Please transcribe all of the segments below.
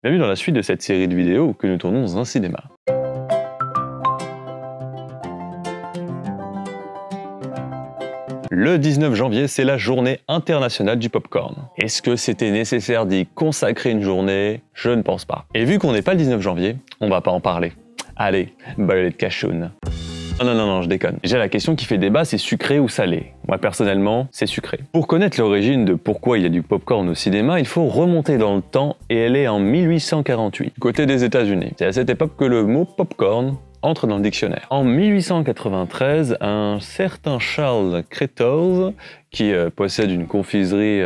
Bienvenue dans la suite de cette série de vidéos que nous tournons dans un cinéma. Le 19 janvier, c'est la journée internationale du popcorn. Est-ce que c'était nécessaire d'y consacrer une journée? Je ne pense pas. Et vu qu'on n'est pas le 19 janvier, on va pas en parler. Allez, balai de cachoun. Non, je déconne. Déjà, la question qui fait débat, c'est sucré ou salé. Moi, personnellement, c'est sucré. Pour connaître l'origine de pourquoi il y a du popcorn au cinéma, il faut remonter dans le temps et elle est en 1848, côté des États-Unis. C'est à cette époque que le mot popcorn entre dans le dictionnaire. En 1893, un certain Charles Kretels, qui possède une confiserie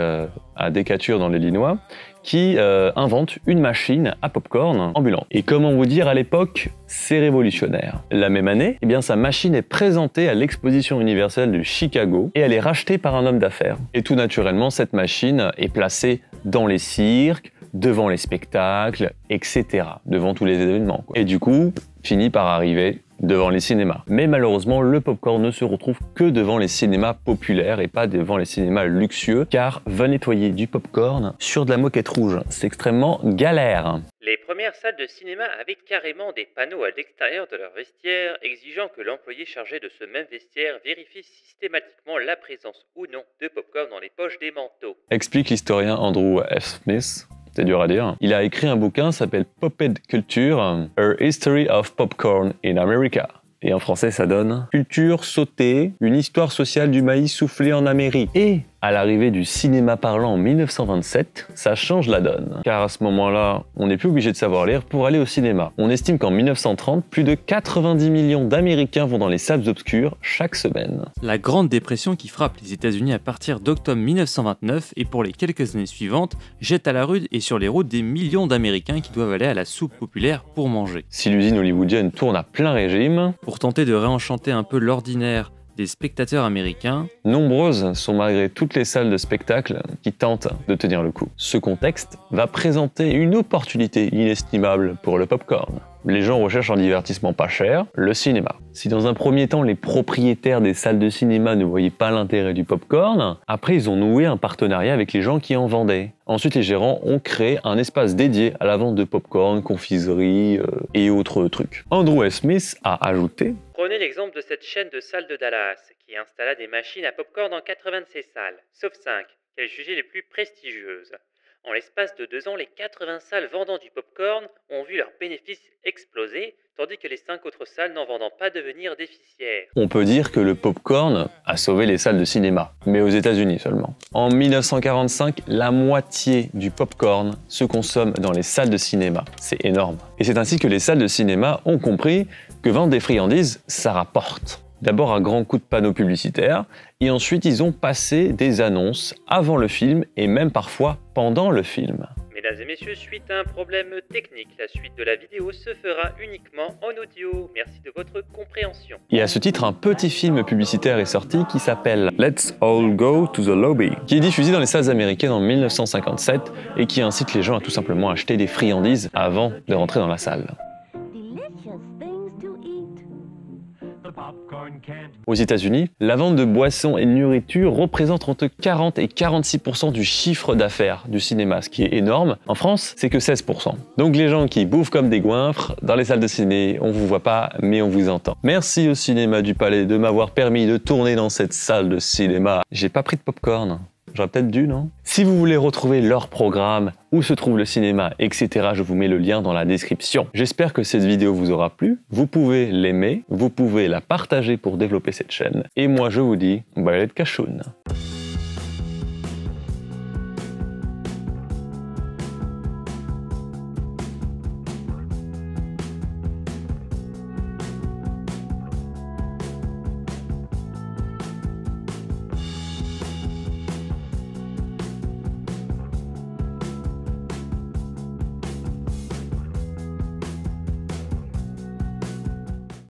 à Decatur dans l'Illinois, qui invente une machine à popcorn ambulante. Et comment vous dire, à l'époque, c'est révolutionnaire. La même année, eh bien, sa machine est présentée à l'exposition universelle de Chicago et elle est rachetée par un homme d'affaires. Et tout naturellement, cette machine est placée dans les cirques, devant les spectacles, etc. Devant tous les événements, quoi. Et du coup, finit par arriver devant les cinémas. Mais malheureusement, le popcorn ne se retrouve que devant les cinémas populaires et pas devant les cinémas luxueux, car va nettoyer du popcorn sur de la moquette rouge. C'est extrêmement galère. Les premières salles de cinéma avaient carrément des panneaux à l'extérieur de leur vestiaire exigeant que l'employé chargé de ce même vestiaire vérifie systématiquement la présence ou non de popcorn dans les poches des manteaux. Explique l'historien Andrew F. Smith. C'est dur à dire. Il a écrit un bouquin qui s'appelle Poped Culture, A History of Popcorn in America. Et en français, ça donne Culture sautée, une histoire sociale du maïs soufflé en Amérique. Et à l'arrivée du cinéma parlant en 1927, ça change la donne. Car à ce moment-là, on n'est plus obligé de savoir lire pour aller au cinéma. On estime qu'en 1930, plus de 90 millions d'Américains vont dans les salles obscures chaque semaine. La Grande Dépression qui frappe les États-Unis à partir d'octobre 1929 et pour les quelques années suivantes, jette à la rue et sur les routes des millions d'Américains qui doivent aller à la soupe populaire pour manger. Si l'usine hollywoodienne tourne à plein régime, pour tenter de réenchanter un peu l'ordinaire des spectateurs américains, nombreuses sont malgré toutes les salles de spectacle qui tentent de tenir le coup. Ce contexte va présenter une opportunité inestimable pour le popcorn. Les gens recherchent un divertissement pas cher, le cinéma. Si dans un premier temps, les propriétaires des salles de cinéma ne voyaient pas l'intérêt du popcorn, après ils ont noué un partenariat avec les gens qui en vendaient. Ensuite, les gérants ont créé un espace dédié à la vente de popcorn, confiserie et autres trucs. Andrew S. Smith a ajouté: Prenez l'exemple de cette chaîne de salles de Dallas qui installa des machines à popcorn dans 80 de ses salles, sauf 5, qu'elle jugeait les plus prestigieuses. En l'espace de 2 ans, les 80 salles vendant du popcorn ont vu leurs bénéfices exploser, tandis que les 5 autres salles n'en vendant pas devenir déficitaires. On peut dire que le popcorn a sauvé les salles de cinéma, mais aux États-Unis seulement. En 1945, la moitié du popcorn se consomme dans les salles de cinéma. C'est énorme. Et c'est ainsi que les salles de cinéma ont compris que vendre des friandises, ça rapporte. D'abord un grand coup de panneau publicitaire, et ensuite ils ont passé des annonces avant le film et même parfois pendant le film. Mesdames et messieurs, suite à un problème technique, la suite de la vidéo se fera uniquement en audio. Merci de votre compréhension. Et à ce titre, un petit film publicitaire est sorti qui s'appelle Let's All Go to the Lobby, qui est diffusé dans les salles américaines en 1957 et qui incite les gens à tout simplement acheter des friandises avant de rentrer dans la salle. Aux États-Unis, la vente de boissons et de nourriture représente entre 40 et 46% du chiffre d'affaires du cinéma, ce qui est énorme. En France, c'est que 16%. Donc les gens qui bouffent comme des goinfres, dans les salles de ciné, on vous voit pas, mais on vous entend. Merci au cinéma du Palais de m'avoir permis de tourner dans cette salle de cinéma. J'ai pas pris de popcorn. J'aurais peut-être dû, non? Si vous voulez retrouver leur programme, où se trouve le cinéma, etc., je vous mets le lien dans la description. J'espère que cette vidéo vous aura plu. Vous pouvez l'aimer, vous pouvez la partager pour développer cette chaîne. Et moi, je vous dis, balai de cachoun.